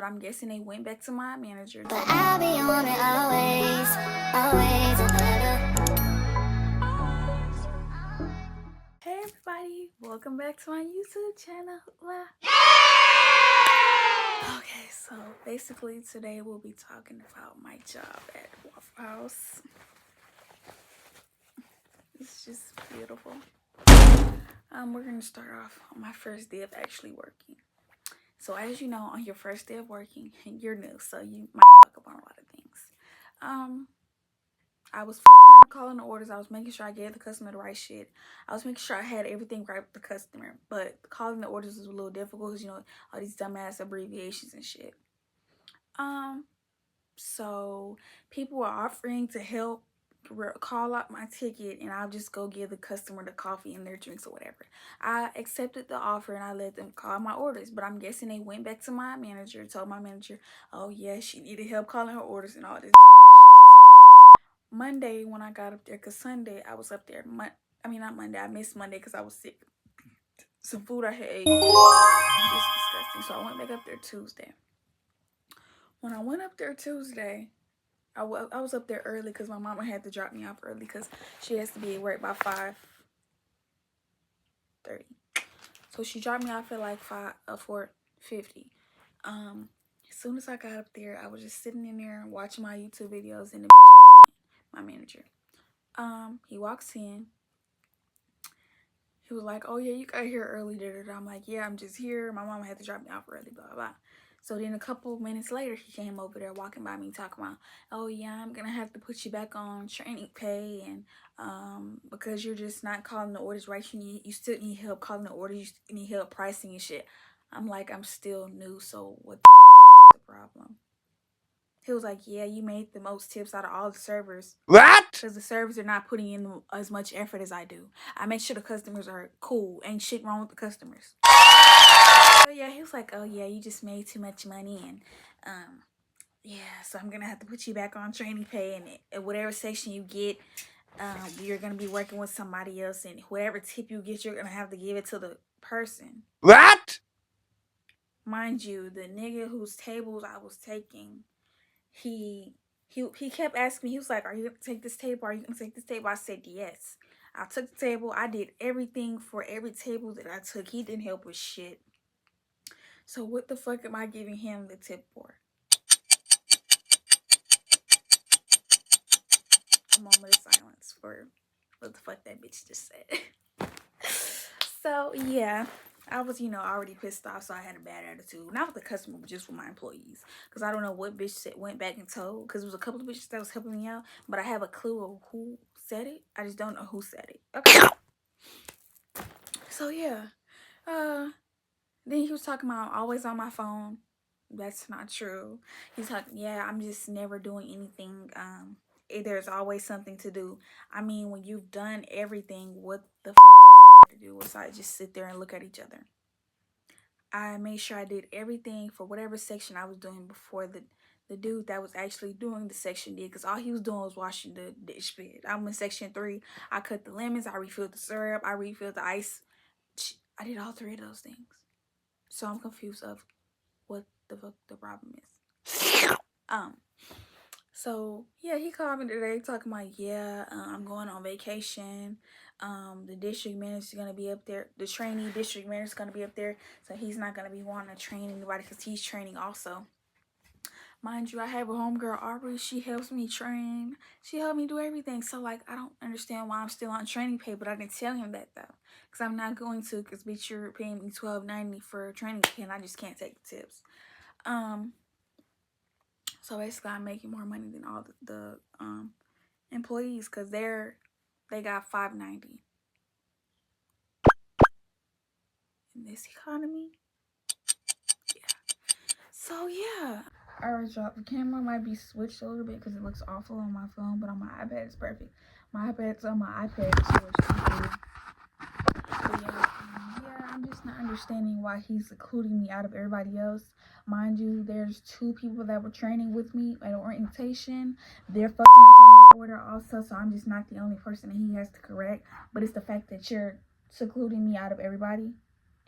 But I'm guessing they went back to my manager. But I'll be on it always, always and ever. Hey everybody, welcome back to my YouTube channel. Okay, so basically today we'll be talking about my job at Waffle House. It's just beautiful. We're gonna start off on my first day of actually working. So as you know, on your first day of working, you're new, so you might fuck up on a lot of things. I was calling the orders. I was making sure I gave the customer the right shit. I was making sure I had everything right with the customer. But calling the orders was a little difficult because, you know, all these dumbass abbreviations and shit. So people were offering to help call out my ticket, and I'll just go give the customer the coffee and their drinks or whatever. I accepted the offer and I let them call my orders, but I'm guessing they went back to my manager, told my manager, oh yeah, she needed help calling her orders and all this dumbass shit. So Monday when I got up there, because Sunday I was up there, not Monday, I missed Monday because I was sick. Some food I had ate, it's disgusting. So I went back up there Tuesday. When I went up there Tuesday, I was up there early because my mama had to drop me off early because she has to be at work by 5:30. So she dropped me off at like 4:50. As soon as I got up there, I was just sitting in there watching my YouTube videos, and the bitch walked in, my manager. He walks in. He was like, oh yeah, you got here early. I'm like, yeah, I'm just here. My mama had to drop me off early, blah, blah, blah. So then a couple minutes later, he came over there walking by me talking about, oh yeah, I'm going to have to put you back on training pay. And because you're just not calling the orders right, you still need help calling the orders. You need help pricing and shit. I'm like, I'm still new, so what the fuck is the problem? He was like, yeah, you made the most tips out of all the servers. What? Because the servers are not putting in as much effort as I do. I make sure the customers are cool. Ain't shit wrong with the customers. So yeah, he was like, oh yeah, you just made too much money. And yeah, so I'm going to have to put you back on training pay. And whatever section you get, you're going to be working with somebody else. And whatever tip you get, you're going to have to give it to the person. What? Mind you, the nigga whose tables I was taking, he kept asking me. He was like, are you going to take this table? Are you going to take this table? I said, yes. I took the table. I did everything for every table that I took. He didn't help with shit. So what the fuck am I giving him the tip for? A moment of silence for what the fuck that bitch just said. So yeah, I was, already pissed off, so I had a bad attitude. Not with the customer, but just with my employees. Because I don't know what bitch went back and told. Because there was a couple of bitches that was helping me out. But I have a clue of who said it. I just don't know who said it. Okay. So yeah. Then he was talking about always on my phone. That's not true. He's talking, yeah, I'm just never doing anything. There's always something to do. I mean, when you've done everything, what the fuck else is there to do besides just sit there and look at each other? I made sure I did everything for whatever section I was doing before the dude that was actually doing the section did, because all he was doing was washing the dish pit. I'm in section 3. I cut the lemons, I refilled the syrup, I refilled the ice. I did all 3 of those things. So I'm confused of what the fuck the problem is. So yeah, he called me today talking about, yeah, I'm going on vacation. The district manager's gonna be up there. The trainee district manager's gonna be up there, so he's not gonna be wanting to train anybody because he's training also. Mind you, I have a homegirl, Aubrey. She helps me train. She helped me do everything. So like, I don't understand why I'm still on training pay, but I didn't tell him that though, because I'm not going to. Because bitch, you're paying me $12.90 for training pay, and I just can't take the tips. So basically, I'm making more money than all the employees, because they got $5.90 in this economy. Yeah. So yeah. Alright, y'all. The camera might be switched a little bit because it looks awful on my phone, but on my iPad it's perfect. My iPad's on my iPad switched. But yeah, I'm just not understanding why he's including me out of everybody else. Mind you, there's 2 people that were training with me at orientation. They're fucking up on my order also, so I'm just not the only person that he has to correct. But it's the fact that you're secluding me out of everybody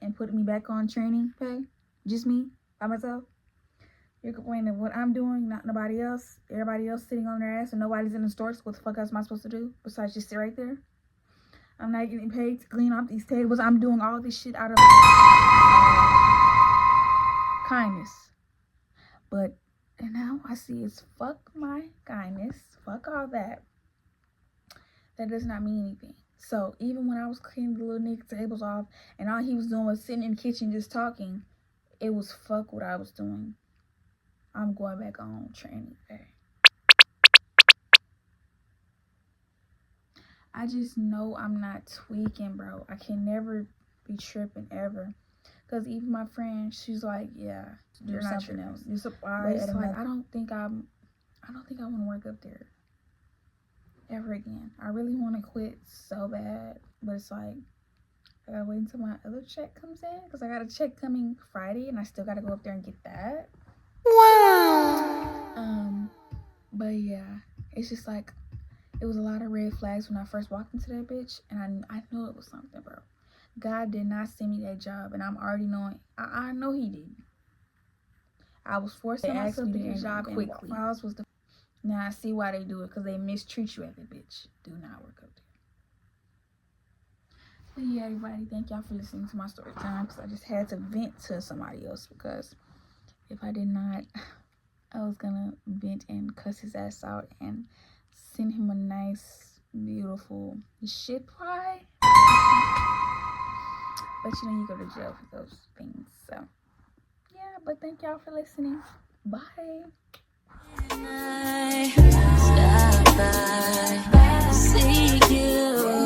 and putting me back on training pay. Just me, by myself. You're complaining what I'm doing, not nobody else. Everybody else sitting on their ass and nobody's in the store. So what the fuck else am I supposed to do besides just sit right there? I'm not getting paid to clean up these tables. I'm doing all this shit out of kindness. But and now I see it's fuck my kindness. Fuck all that. That does not mean anything. So even when I was cleaning the little nigga tables off and all he was doing was sitting in the kitchen just talking, it was fuck what I was doing. I'm going back on training day. I just know I'm not tweaking, bro. I can never be tripping ever. Because even my friend, she's like, yeah, do something else. You supply at like, I don't think I want to work up there ever again. I really want to quit so bad, but it's like I gotta wait until my other check comes in because I got a check coming Friday and I still gotta go up there and get that. Wow. But yeah, it's just like it was a lot of red flags when I first walked into that bitch, and I knew it was something, bro. God did not send me that job, and I'm already knowing. I know He didn't. I was forced to myself to get a job quickly. Now I see why they do it, because they mistreat you at the bitch. Do not work up there. But yeah, everybody, thank y'all for listening to my story time, because I just had to vent to somebody else, because if I did not, I was gonna vent and cuss his ass out and send him a nice, beautiful shit pie. But you know, you go to jail for those things. So yeah, but thank y'all for listening. Bye. Stop by, seek you.